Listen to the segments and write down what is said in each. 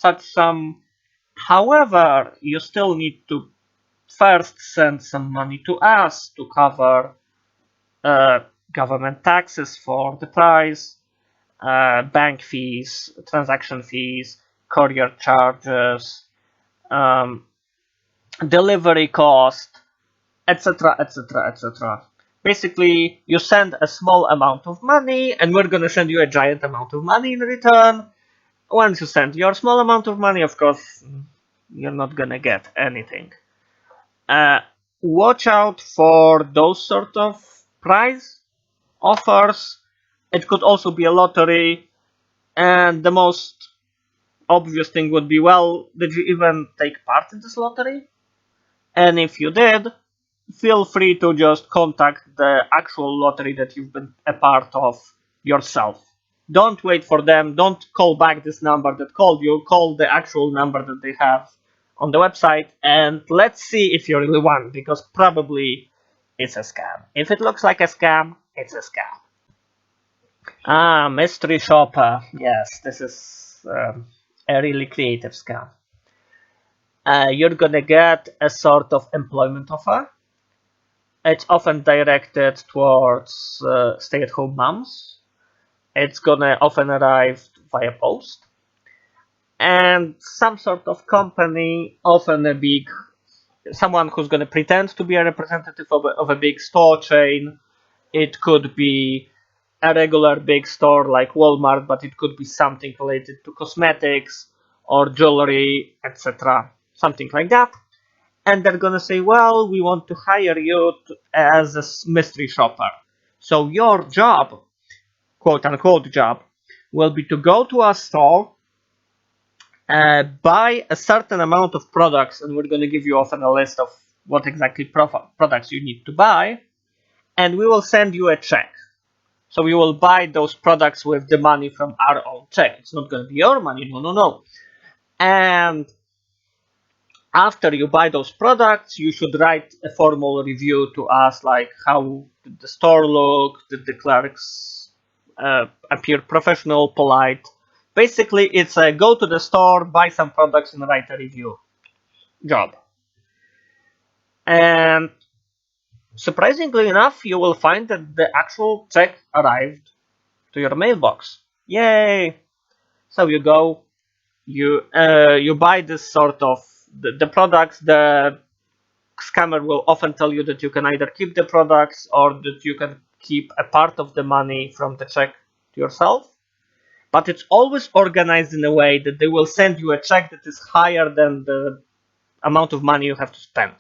such sum. However, you still need to first send some money to us to cover government taxes for the price, bank fees, transaction fees, courier charges, um, delivery cost, etc., etc., etc. Basically, you send a small amount of money, and we're gonna send you a giant amount of money in return. Once you send your small amount of money, of course, you're not gonna get anything. Uh, Watch out for those sort of prize offers. It could also be a lottery, and the most obvious thing would be, well, did you even take part in this lottery? And if you did, feel free to just contact the actual lottery that you've been a part of yourself. Don't wait for them, don't call back this number that called you, call the actual number that they have on the website, and let's see if you really won, because probably it's a scam. If it looks like a scam, it's a scam. Ah, mystery shopper. Yes, this is a really creative scam. You're gonna get a sort of employment offer. It's often directed towards stay-at-home moms. It's gonna often arrive via post. And some sort of company, often someone who's gonna pretend to be a representative of a big store chain. It could be a regular big store like Walmart, but it could be something related to cosmetics or jewelry, etc. Something like that. And they're gonna say, well, we want to hire you as a mystery shopper. So your job, quote unquote job, will be to go to a store, buy a certain amount of products, and we're gonna give you often a list of what exactly products you need to buy, and we will send you a check. So you will buy those products with the money from our own check. It's not going to be your money, no. And after you buy those products, you should write a formal review to us, like how did the store look, did the clerks appear professional, polite. Basically, it's a go to the store, buy some products, and write a review job. And surprisingly enough, you will find that the actual check arrived to your mailbox. Yay! So you go, you buy this sort of the products. The scammer will often tell you that you can either keep the products or that you can keep a part of the money from the check to yourself. But it's always organized in a way that they will send you a check that is higher than the amount of money you have to spend.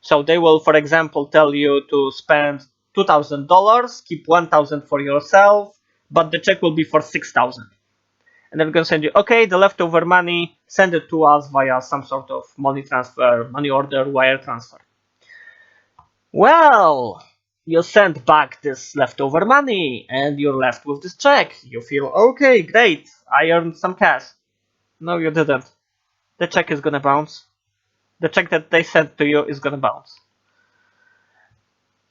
So they will, for example, tell you to spend $2,000, keep $1,000 for yourself, but the check will be for $6,000. And they're going to send you, okay, the leftover money, send it to us via some sort of money transfer, money order, wire transfer. Well, you send back this leftover money and you're left with this check. You feel, okay, great, I earned some cash. No, you didn't. The check is going to bounce. The check that they sent to you is going to bounce.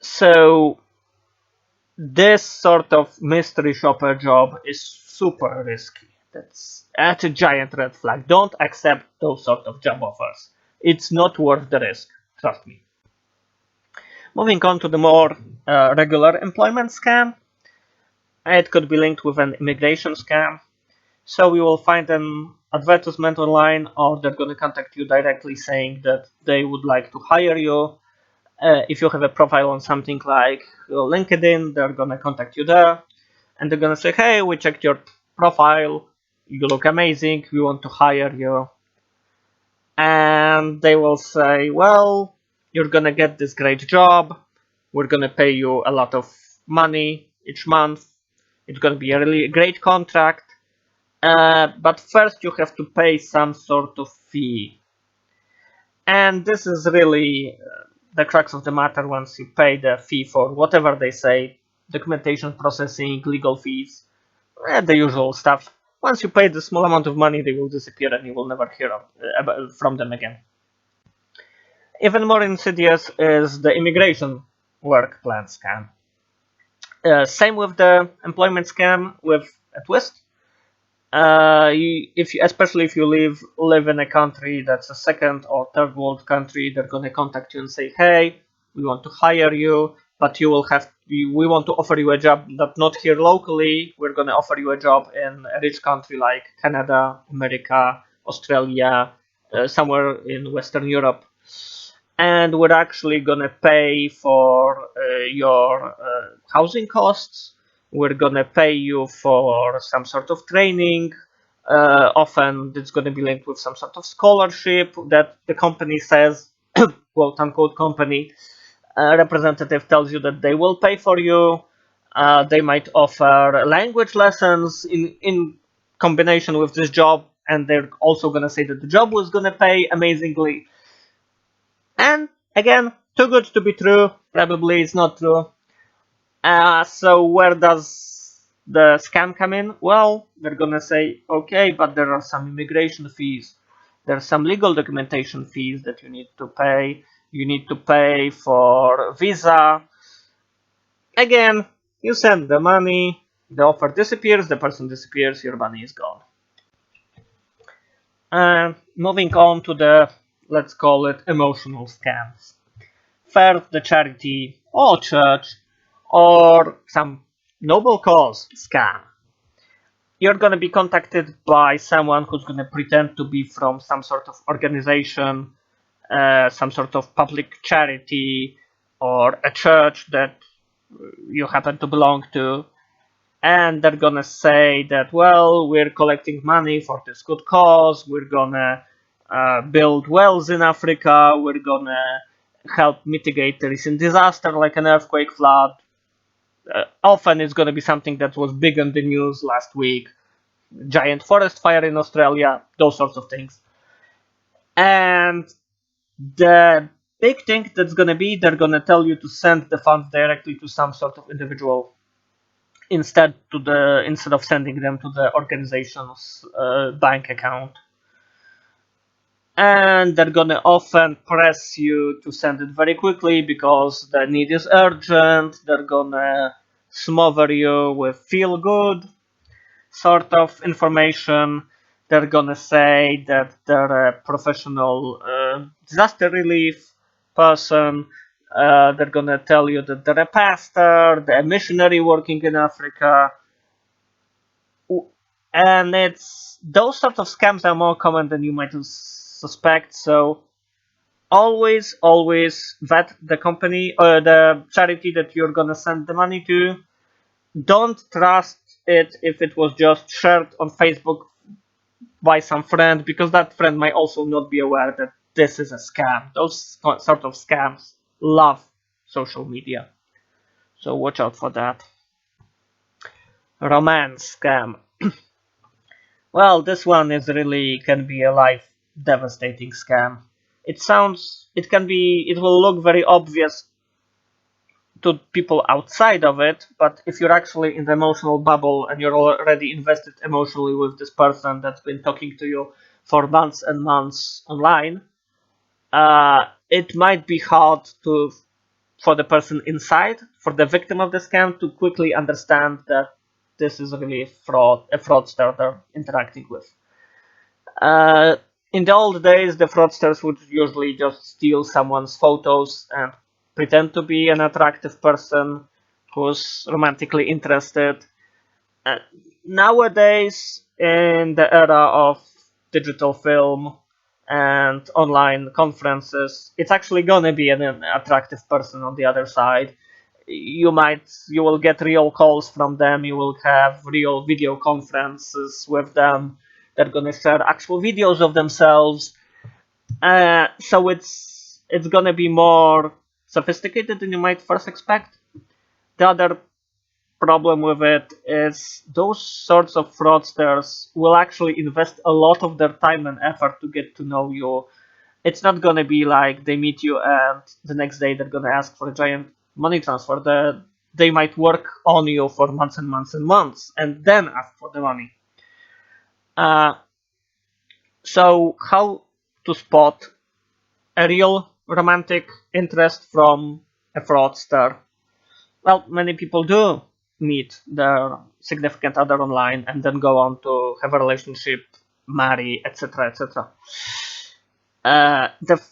So this sort of mystery shopper job is super risky. That's a giant red flag. Don't accept those sort of job offers. It's not worth the risk. Trust me. Moving on to the more regular employment scam. It could be linked with an immigration scam. So you will find an advertisement online, or they're going to contact you directly saying that they would like to hire you. If you have a profile on something like LinkedIn, they're going to contact you there. And they're going to say, hey, we checked your profile. You look amazing. We want to hire you. And they will say, well, you're going to get this great job. We're going to pay you a lot of money each month. It's going to be a really great contract. But first you have to pay some sort of fee. And this is really the crux of the matter. Once you pay the fee for whatever they say, documentation processing, legal fees, the usual stuff. Once you pay the small amount of money, they will disappear and you will never hear from them again. Even more insidious is the immigration work plan scam. Same with the employment scam with a twist. Especially if you live in a country that's a second or third world country, they're gonna contact you and say, "Hey, we want to hire you, but we want to offer you a job not here locally. We're gonna offer you a job in a rich country like Canada, America, Australia, somewhere in Western Europe, and we're actually gonna pay for your housing costs. We're gonna pay you for some sort of training. Often it's gonna be linked with some sort of scholarship that the company says, quote unquote company representative tells you that they will pay for you. They might offer language lessons in combination with this job, and they're also gonna say that the job was gonna pay amazingly. And again, too good to be true. Probably it's not true. So where does the scam come in? Well, they're gonna say, okay, but there are some immigration fees. There's some legal documentation fees that you need to pay. You need to pay for visa. Again, you send the money, the offer disappears, the person disappears, your money is gone. Moving on to the, let's call it, emotional scams. First, the charity or church or some noble cause scam. You're going to be contacted by someone who's going to pretend to be from some sort of organization, some sort of public charity, or a church that you happen to belong to. And they're going to say that, well, we're collecting money for this good cause, we're going to build wells in Africa, we're going to help mitigate the recent disaster like an earthquake, flood. Often it's going to be something that was big in the news last week, giant forest fire in Australia, those sorts of things. And the big thing that's going to be, they're going to tell you to send the funds directly to some sort of individual instead of sending them to the organization's bank account. And they're gonna often press you to send it very quickly because the need is urgent. They're gonna smother you with feel good sort of information. They're gonna say that they're a professional disaster relief person. They're gonna tell you that they're a pastor, they're a missionary working in Africa. And it's those sort of scams are more common than you might suspect. So always vet the company or the charity that you're gonna send the money to. Don't trust it if it was just shared on Facebook by some friend, because that friend might also not be aware that this is a scam. Those sort of scams love social media, so watch out for that. Romance scam. Well, this one is really can be a life devastating scam. It will look very obvious to people outside of it, but if you're actually in the emotional bubble and you're already invested emotionally with this person that's been talking to you for months and months online, it might be hard for the person inside, for the victim of the scam, to quickly understand that this is really a fraudster they're interacting with. In the old days, the fraudsters would usually just steal someone's photos and pretend to be an attractive person who's romantically interested. Nowadays, in the era of digital film and online conferences, it's actually gonna be an attractive person on the other side. You will get real calls from them, you will have real video conferences with them. They're gonna share actual videos of themselves. So it's gonna be more sophisticated than you might first expect. The other problem with it is those sorts of fraudsters will actually invest a lot of their time and effort to get to know you. It's not gonna be like they meet you and the next day they're gonna ask for a giant money transfer. They might work on you for months and months and months and then ask for the money. So how to spot a real romantic interest from a fraudster? Well, many people do. meet their significant other online and then go on to have a relationship, marry, etc., etc.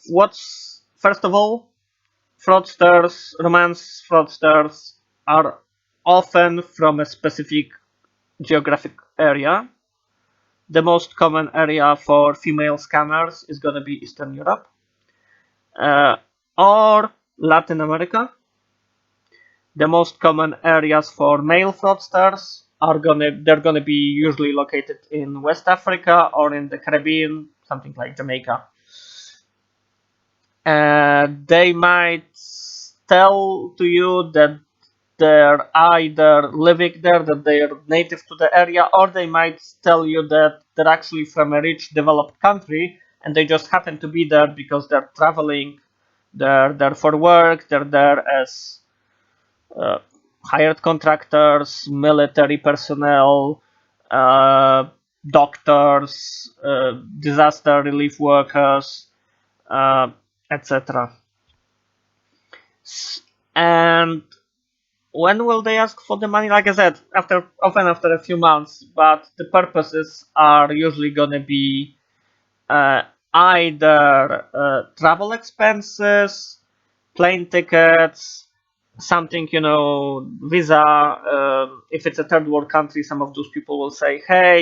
What's first of all, romance fraudsters are often from a specific geographic area. The most common area for female scammers is going to be Eastern Europe or Latin America. The most common areas for male fraudsters they're gonna be usually located in West Africa or in the Caribbean, something like Jamaica. They might tell to you that they're either living there, that they're native to the area, or they might tell you that they're actually from a rich developed country and they just happen to be there because they're traveling, they're there for work, they're there as hired contractors, military personnel, doctors, disaster relief workers, etc. And when will they ask for the money? Like I said, often after a few months, but the purposes are usually going to be either travel expenses, plane tickets, something, visa. If it's a third world country, some of those people will say, hey,